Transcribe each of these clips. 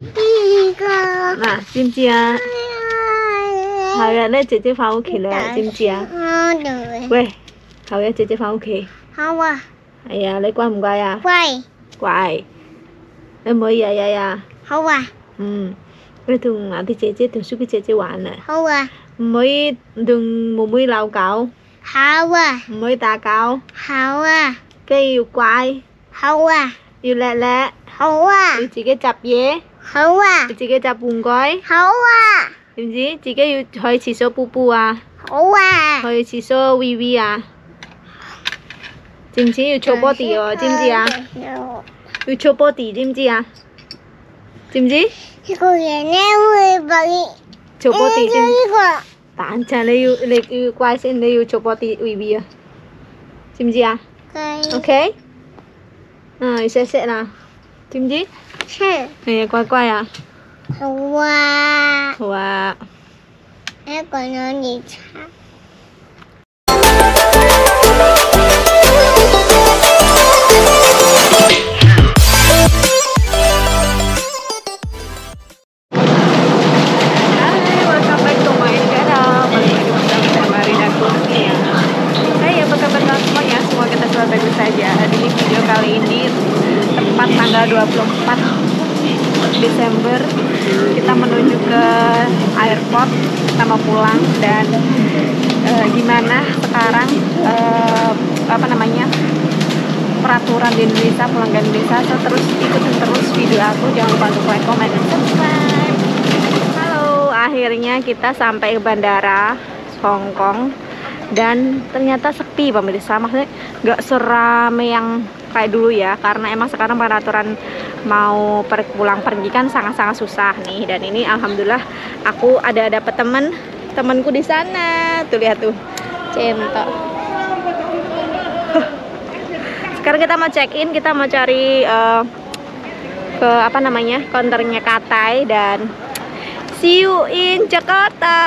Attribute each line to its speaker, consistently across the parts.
Speaker 1: Nào, chim chia. Hầu giờ đây chị phao kì là chim chia. Quay. Hầu giờ chị phao kì.
Speaker 2: Không à.
Speaker 1: Ai à, lấy qua không quay à?
Speaker 2: Quay.
Speaker 1: Quay. Em mới vậy vậy à?
Speaker 2: Không à.
Speaker 1: Cái thường mà thì chị thường suốt cái chị玩này.
Speaker 2: Không à.
Speaker 1: Mới đừng một mới lau cậu.
Speaker 2: Không à.
Speaker 1: Mới ta cậu.
Speaker 2: Không à.
Speaker 1: Cái yêu quay.
Speaker 2: Không à.
Speaker 1: Yêu lẹ lẹ.
Speaker 2: Không à.
Speaker 1: Yêu chị cái chập dế.
Speaker 2: Không à.
Speaker 1: Chị cái chập bùn gói.
Speaker 2: Không à.
Speaker 1: Yêu gì? Chị cái yêu hơi chỉ số pu pu à?
Speaker 2: Không à.
Speaker 1: Hơi chỉ số vi vi à? Chim chỉ yêu chụp bó tỉ ở chim gì à? Yêu chụp bó tỉ chim gì à? Chim gì?
Speaker 2: Cô nghe người bậy.
Speaker 1: Chụp bó tỉ chim. Tán chả lấy yêu quay xem lấy yêu chụp bó tỉ vi vi à? Chim gì à? Ok. À, sẽ nào. Chim gì? Này quay quay à?
Speaker 2: Wow.
Speaker 1: Wow.
Speaker 2: Em còn nói gì khác.
Speaker 1: Bagus saja. Di video kali ini tepat tanggal 24 Desember kita menuju ke airport, kita mau pulang. Dan gimana sekarang peraturan di Indonesia, pulang ke Indonesia. So, terus ikutin terus video aku, jangan lupa untuk like, comment, dan subscribe. Halo, akhirnya kita sampai ke bandara Hong Kong. Dan ternyata sepi pemirsa, maksudnya nggak serame yang kayak dulu ya, karena emang sekarang peraturan mau pulang pergi kan sangat-sangat susah nih. Dan ini alhamdulillah aku ada dapat temanku di sana, tuh lihat tuh, centok. Sekarang kita mau check in, kita mau cari ke counternya Cathay. Dan see you in Jakarta.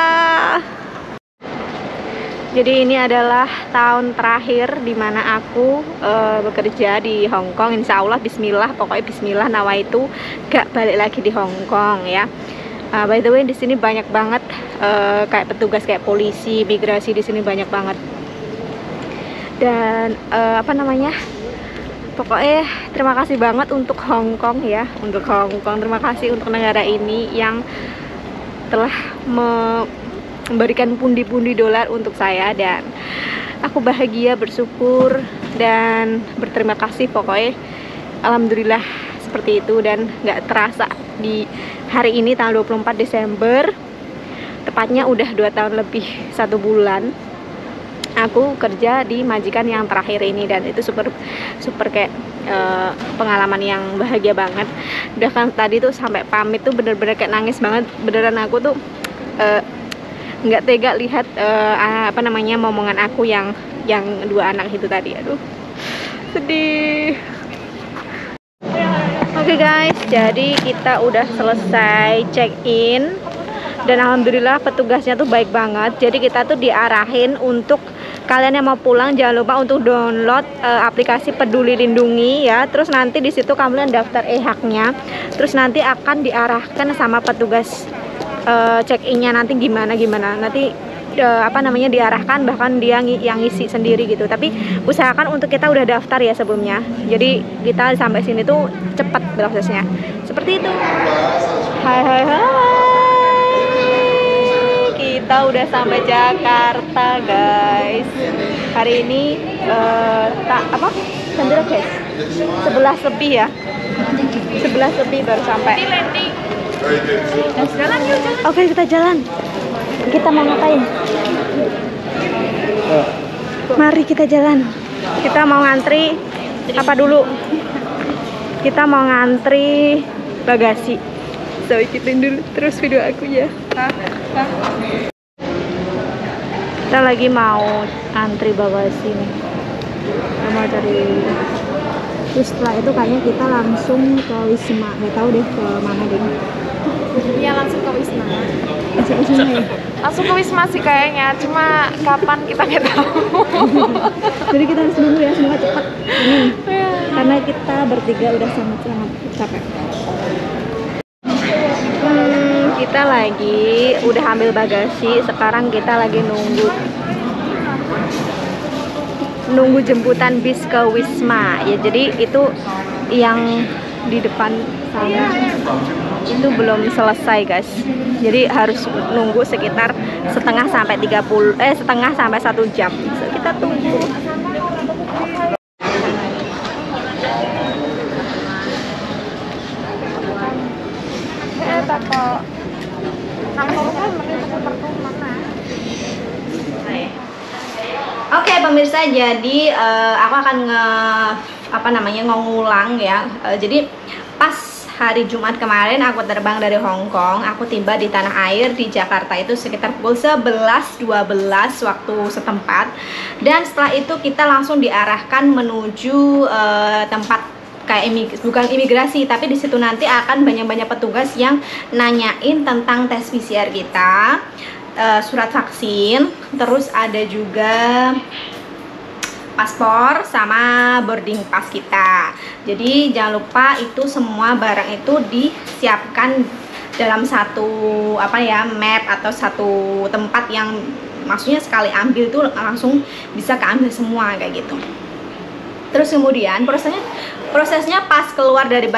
Speaker 1: Jadi ini adalah tahun terakhir dimana aku bekerja di Hong Kong. Insya Allah, Bismillah, pokoknya Bismillah nawaitu gak balik lagi di Hong Kong ya. By the way, di sini banyak banget kayak petugas, kayak polisi, migrasi di sini banyak banget. Dan pokoknya terima kasih banget untuk Hong Kong ya, untuk Hong Kong. Terima kasih untuk negara ini yang telah memberikan pundi-pundi dolar untuk saya, dan aku bahagia, bersyukur, dan berterima kasih. Pokoknya alhamdulillah seperti itu. Dan nggak terasa di hari ini tanggal 24 Desember, tepatnya udah 2 tahun lebih 1 bulan aku kerja di majikan yang terakhir ini. Dan itu super kayak pengalaman yang bahagia banget. Udah kan tadi tuh sampai pamit tuh bener-bener kayak nangis banget, beneran. Aku tuh nggak tega lihat momongan aku yang 2 anak itu tadi. Aduh, sedih. Oke guys, jadi kita udah selesai check in, dan alhamdulillah petugasnya tuh baik banget. Jadi kita tuh diarahin untuk kalian yang mau pulang jangan lupa untuk download aplikasi Peduli Lindungi ya. Terus nanti di situ kalian daftar e-haknya. Terus nanti akan diarahkan sama petugas check innya nanti gimana nanti diarahkan, bahkan dia yang ngisi sendiri gitu. Tapi usahakan untuk kita udah daftar ya sebelumnya, jadi kita sampai sini tuh cepat prosesnya. Seperti itu. Hai, kita udah sampai Jakarta guys. Hari ini jam berapa guys? 11 lebih ya, 11 lebih baru sampai. Jalan yuk. Oke, kita jalan. Kita mau ngapain? Mari kita jalan. Kita mau ngantri apa dulu? Kita mau ngantri bagasi. So, ikutin dulu terus video aku ya. Kita lagi mau antri bagasi nih. Kita mau cari. Terus setelah itu kayaknya kita langsung ke Wisma. Nggak tahu deh ke mana deh.
Speaker 3: Iya, langsung ke Wisma.
Speaker 1: Wisma ya?
Speaker 3: Langsung ke Wisma sih kayaknya, cuma kapan kita nggak tahu.
Speaker 1: Jadi kita harus nunggu ya, semoga cepat ini. Karena kita bertiga udah sangat capek. kita lagi udah ambil bagasi, sekarang kita lagi nunggu jemputan bis ke Wisma ya. Jadi itu yang di depan sana itu belum selesai guys, jadi harus nunggu sekitar setengah sampai 1 jam. So, kita tunggu. Oke pemirsa, jadi aku akan ngulang ya. Jadi pas hari Jumat kemarin aku terbang dari Hong Kong, aku tiba di tanah air di Jakarta itu sekitar pukul 11.12 waktu setempat. Dan setelah itu kita langsung diarahkan menuju tempat kayak bukan imigrasi, tapi di situ nanti akan banyak petugas yang nanyain tentang tes PCR kita, surat vaksin, terus ada juga paspor sama boarding pass kita. Jadi jangan lupa itu semua barang itu disiapkan dalam satu map atau satu tempat yang maksudnya sekali ambil tuh langsung bisa keambil semua kayak gitu. Terus kemudian prosesnya pas keluar dari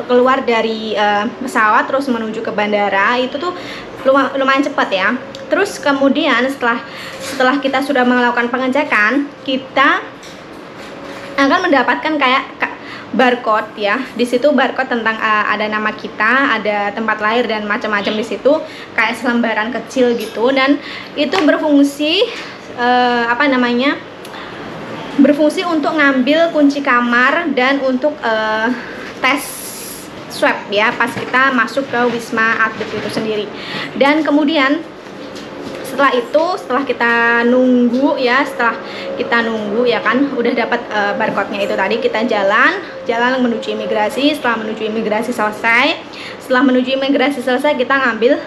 Speaker 1: keluar dari pesawat terus menuju ke bandara itu tuh lumayan cepat ya. Terus kemudian setelah kita sudah melakukan pengecekan, kita akan mendapatkan kayak barcode ya. Di situ barcode tentang ada nama kita, ada tempat lahir dan macam-macam di situ, kayak selembaran kecil gitu. Dan itu berfungsi berfungsi untuk ngambil kunci kamar dan untuk tes swab ya pas kita masuk ke Wisma Atlet itu sendiri. Dan kemudian setelah kita nunggu ya, udah dapat barcode-nya itu tadi, kita jalan menuju imigrasi. Setelah menuju imigrasi selesai, kita ngambil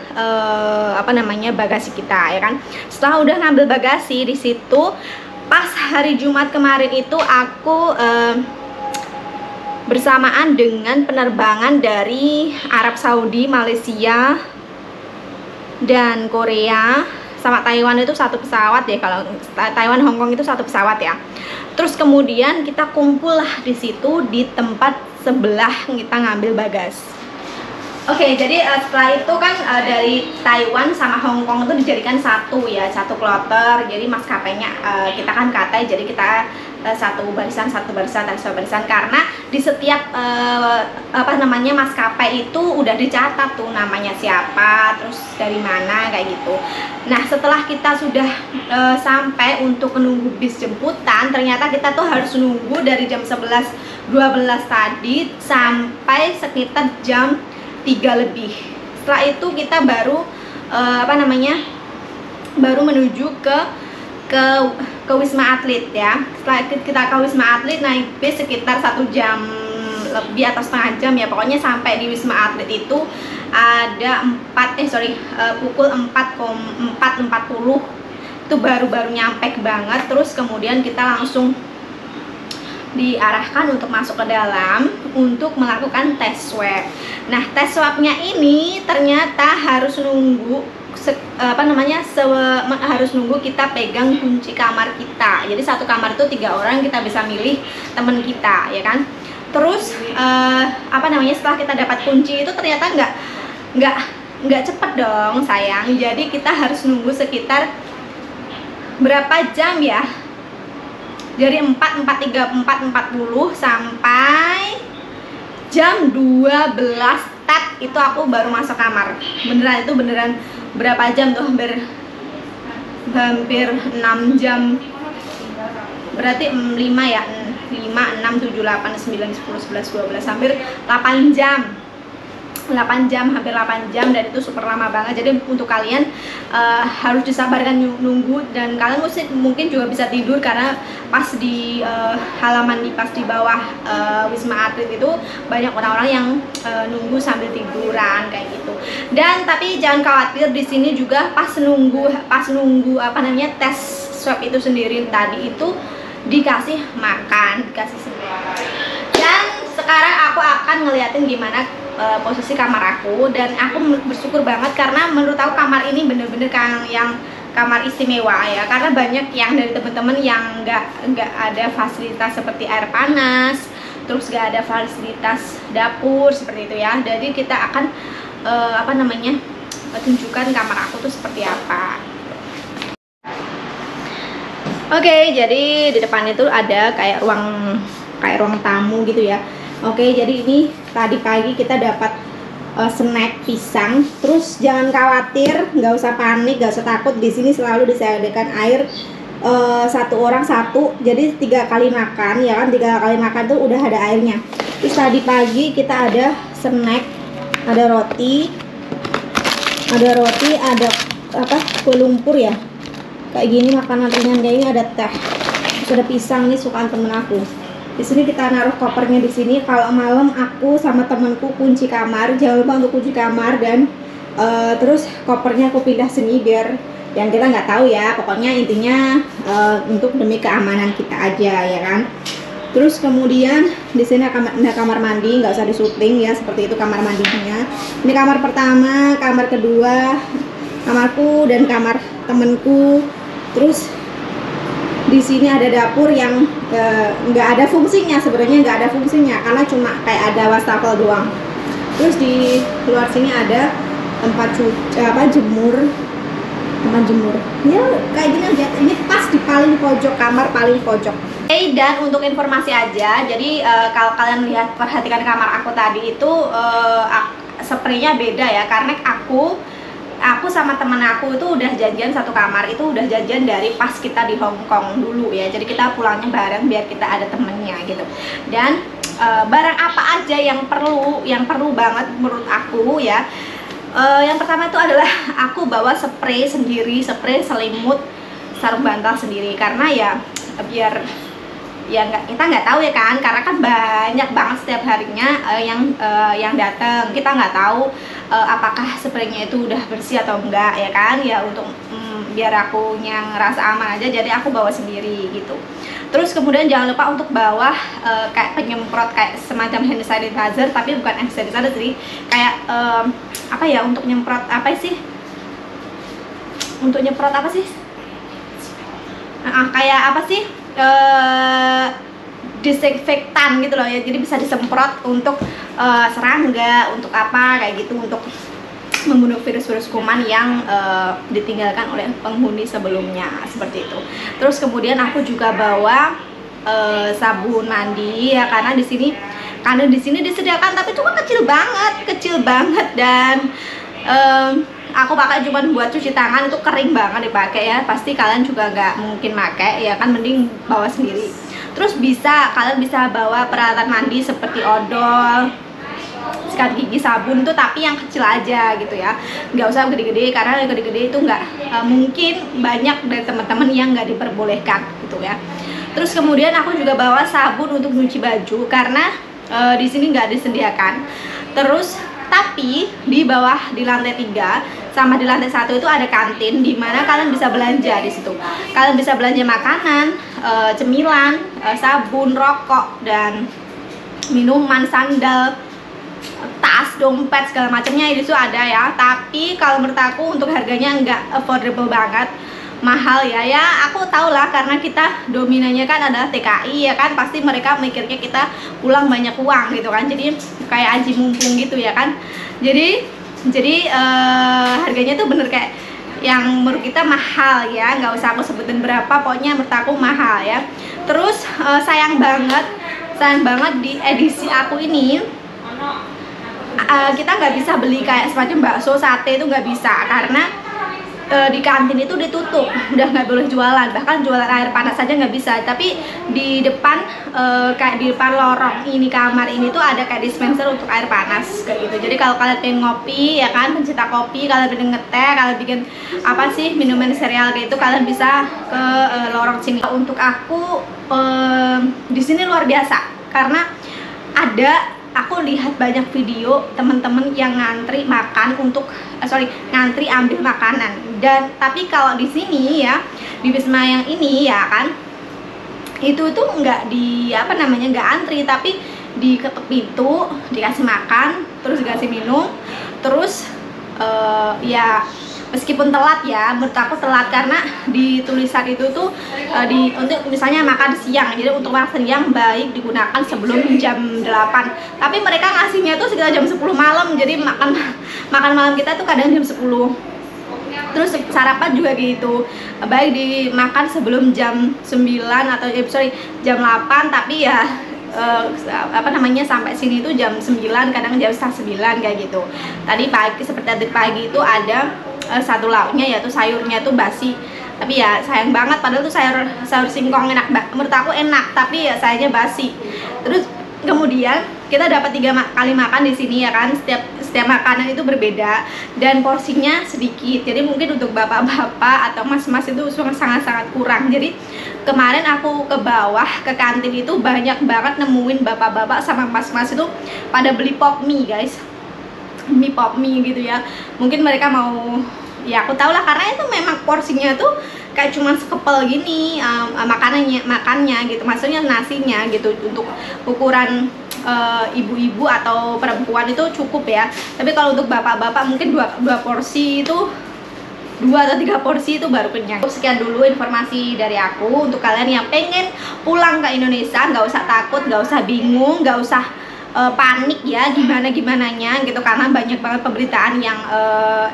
Speaker 1: bagasi kita ya kan. Setelah udah ngambil bagasi di situ, pas hari Jumat kemarin itu aku bersamaan dengan penerbangan dari Arab Saudi, Malaysia, dan Korea sama Taiwan itu satu pesawat ya. Kalau Taiwan Hong Kong itu satu pesawat ya. Terus kemudian kita kumpul lah di situ di tempat sebelah kita ngambil bagasi. Oke, jadi setelah itu kan dari Taiwan sama Hong Kong itu dijadikan satu kloter. Jadi maskapainya kita kan katai, jadi kita satu barisan karena di setiap maskapai itu udah dicatat tuh namanya siapa, terus dari mana kayak gitu. Nah, setelah kita sudah sampai untuk menunggu bis jemputan, ternyata kita tuh harus nunggu dari jam 11.12 tadi sampai sekitar jam 3 lebih. Setelah itu kita baru baru menuju ke Wisma Atlet ya. Setelah kita ke Wisma Atlet naik bis sekitar 1 jam lebih atau setengah jam ya. Pokoknya sampai di Wisma Atlet itu ada pukul 4.40 itu baru nyampe banget. Terus kemudian kita langsung diarahkan untuk masuk ke dalam untuk melakukan tes swab. Nah, tes swabnya ini ternyata harus nunggu harus nunggu kita pegang kunci kamar kita. Jadi satu kamar itu 3 orang, kita bisa milih temen kita ya kan. Terus setelah kita dapat kunci itu ternyata nggak cepet dong sayang. Jadi kita harus nunggu sekitar berapa jam ya? Dari 4.40 sampai jam 12 itu aku baru masuk kamar. Beneran berapa jam tuh? Hampir 6 jam. Berarti 5 ya. 5, 6, 7, 8, 9, 10, 11, 12, hampir 8 jam. 8 jam, hampir 8 jam, dan itu super lama banget. Jadi untuk kalian harus disabarkan nunggu, dan kalian mungkin juga bisa tidur karena pas di halaman pas di bawah Wisma Atlet itu banyak orang-orang yang nunggu sambil tiduran kayak gitu. Dan tapi jangan khawatir, di sini juga pas nunggu tes swab itu sendiri tadi itu dikasih makan, dikasih semua. Dan sekarang aku akan ngeliatin gimana posisi kamar aku, dan aku bersyukur banget karena menurut aku kamar ini bener-bener yang kamar istimewa ya, karena banyak yang dari teman-teman yang nggak ada fasilitas seperti air panas, terus nggak ada fasilitas dapur seperti itu ya. Jadi kita akan tunjukkan kamar aku tuh seperti apa. Oke, jadi di depan itu ada kayak ruang tamu gitu ya. Oke, jadi ini tadi pagi kita dapat snack pisang. Terus jangan khawatir, nggak usah panik, nggak usah takut. Di sini selalu disediakan air, satu orang satu. Jadi 3 kali makan ya kan, 3 kali makan tuh udah ada airnya. Terus tadi pagi kita ada snack, ada roti, ada kue lumpur ya. Kayak gini makanan ringan kayak ini, ada teh. Terus ada pisang nih sukaan temen aku. Di sini kita naruh kopernya di sini. Kalau malam aku sama temenku kunci kamar, jangan lupa untuk kunci kamar, dan terus kopernya aku pindah sini biar yang kita nggak tahu ya. Pokoknya intinya untuk demi keamanan kita aja ya kan. Terus kemudian di sini ada kamar mandi, nggak usah disuting ya, seperti itu kamar mandinya. Ini kamar pertama, kamar kedua, kamarku dan kamar temenku. Terus di sini ada dapur yang nggak ada fungsinya, sebenarnya nggak ada fungsinya karena cuma kayak ada wastafel doang. Terus di luar sini ada tempat jemur ya, kayak gini aja. Ini pas di paling pojok kamar, paling pojok. Oke, dan untuk informasi aja, jadi kalau kalian perhatikan kamar aku tadi itu spraynya beda ya, karena aku sama temen aku itu udah janjian satu kamar, itu udah janjian dari pas kita di Hong Kong dulu ya. Jadi kita pulangnya bareng biar kita ada temennya gitu. Dan barang apa aja yang perlu banget menurut aku ya. Yang pertama itu adalah aku bawa spray sendiri, spray selimut, sarung bantal sendiri, karena ya biar ya kita nggak tahu ya kan, karena kan banyak banget setiap harinya yang datang. Kita nggak tahu apakah spraynya itu udah bersih atau enggak ya kan, ya untuk biar aku yang ngerasa aman aja, jadi aku bawa sendiri gitu. Terus kemudian jangan lupa untuk bawa kayak penyemprot, kayak semacam hand sanitizer, tapi bukan hand sanitizer sih, kayak untuk nyemprot disinfektan gitu loh ya. Jadi bisa disemprot untuk serangga, untuk apa kayak gitu, untuk membunuh virus-virus kuman yang ditinggalkan oleh penghuni sebelumnya, seperti itu. Terus kemudian aku juga bawa sabun mandi ya, karena di sini disediakan, tapi cuma kecil banget, dan aku pakai cuma buat cuci tangan, itu kering banget dipakai ya. Pasti kalian juga nggak mungkin pakai ya kan, mending bawa sendiri. Terus kalian bisa bawa peralatan mandi seperti odol, sikat gigi, sabun tuh, tapi yang kecil aja gitu ya, nggak usah gede-gede, karena yang gede-gede itu nggak mungkin banyak dari teman-teman yang nggak diperbolehkan gitu ya. Terus kemudian aku juga bawa sabun untuk cuci baju, karena di sini nggak disediakan. Terus tapi di bawah, di lantai 3 sama di lantai 1 itu ada kantin, di mana kalian bisa belanja di situ. Kalian bisa belanja makanan, cemilan, sabun, rokok, dan minuman, sandal, tas, dompet, segala macamnya itu ada ya. Tapi kalau menurut aku untuk harganya nggak affordable banget, mahal ya. Ya aku tahu lah, karena kita dominannya kan adalah TKI ya kan, pasti mereka mikirnya kita pulang banyak uang gitu kan, jadi kayak aji mumpung gitu ya kan. Jadi harganya tuh bener kayak yang menurut kita mahal ya, nggak usah aku sebutin berapa, pokoknya menurut aku mahal ya. Terus sayang banget di edisi aku ini kita nggak bisa beli kayak semacam bakso, sate, itu nggak bisa, karena di kantin itu ditutup, udah nggak boleh jualan, bahkan jualan air panas saja nggak bisa. Tapi di depan kayak di depan lorong ini kamar ini tuh ada kayak dispenser untuk air panas kayak gitu. Jadi kalau kalian pengen ngopi ya kan, pencinta kopi, kalian pengen ngeteh, kalian bikin minuman sereal kayak itu, kalian bisa ke lorong sini. Untuk aku di sini luar biasa, karena aku lihat banyak video teman-teman yang ngantri makan ngantri ambil makanan. Dan tapi kalau di sini ya, di Wisma yang ini ya kan, itu tuh nggak nggak antri, tapi diketuk pintu, dikasih makan, terus dikasih minum, terus ya meskipun telat ya, menurut aku telat karena di tulisan itu tuh untuk misalnya makan siang, jadi untuk makan siang baik digunakan sebelum jam 8, tapi mereka ngasihnya tuh sekitar jam 10 malam, jadi makan malam kita tuh kadang jam 10. Terus sarapan juga gitu, baik dimakan sebelum jam 9 atau jam 8, tapi ya sampai sini tuh jam 9, kadang jam setengah 9 kayak gitu. Tadi pagi itu ada satu lauknya, yaitu sayurnya tuh basi, tapi ya sayang banget, padahal tuh sayur singkong enak banget, menurut aku enak, tapi ya sayangnya basi. Terus kemudian kita dapat 3 kali makan di sini ya kan, setiap makanan itu berbeda dan porsinya sedikit, jadi mungkin untuk bapak-bapak atau mas-mas itu sangat-sangat kurang. Jadi kemarin aku ke bawah ke kantin itu banyak banget nemuin bapak-bapak sama mas-mas itu pada beli pop mie guys, pop mie gitu ya. Mungkin mereka mau, ya aku tahu lah, karena itu memang porsinya tuh kayak cuman sekepel gini makannya gitu, maksudnya nasinya gitu. Untuk ukuran ibu-ibu atau perempuan itu cukup ya, tapi kalau untuk bapak-bapak mungkin dua porsi itu, 2 atau 3 porsi itu baru kenyang. Sekian dulu informasi dari aku untuk kalian yang pengen pulang ke Indonesia. Nggak usah takut, nggak usah bingung, nggak usah panik ya gimana-gimananya gitu, karena banyak banget pemberitaan yang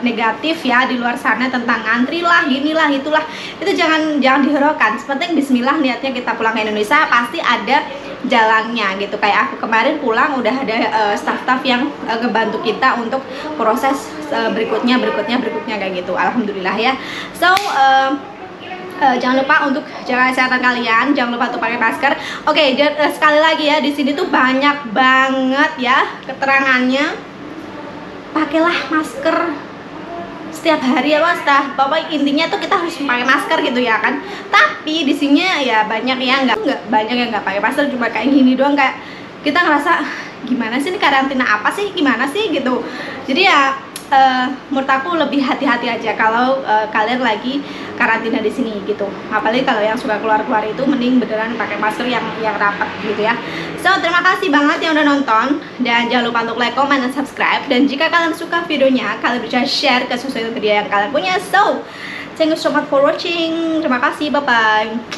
Speaker 1: negatif ya di luar sana tentang ngantri lah, ginilah, itulah. Itu jangan dihiraukan. Sepenting bismillah, niatnya kita pulang ke Indonesia pasti ada jalannya gitu. Kayak aku kemarin pulang udah ada staff-staff yang ngebantu kita untuk proses berikutnya kayak gitu. Alhamdulillah ya. So jangan lupa untuk jaga kesehatan kalian, jangan lupa untuk pakai masker. Oke, sekali lagi ya, di sini tuh banyak banget ya keterangannya. Pakailah masker setiap hari ya mas, pokoknya intinya tuh kita harus pakai masker gitu ya kan. Tapi di sini ya banyak yang nggak pakai masker, cuma kayak gini doang, kayak kita ngerasa gimana sih ini karantina apa sih, gimana sih gitu. Jadi ya menurut aku lebih hati-hati aja kalau kalian lagi karantina di sini gitu. Apalagi kalau yang suka keluar-keluar itu mending beneran pakai masker yang rapat gitu ya. So terima kasih banget yang udah nonton, dan jangan lupa untuk like, comment, dan subscribe. Dan jika kalian suka videonya, kalian bisa share ke sosial media yang kalian punya. So thank you so much for watching. Terima kasih, bye bye.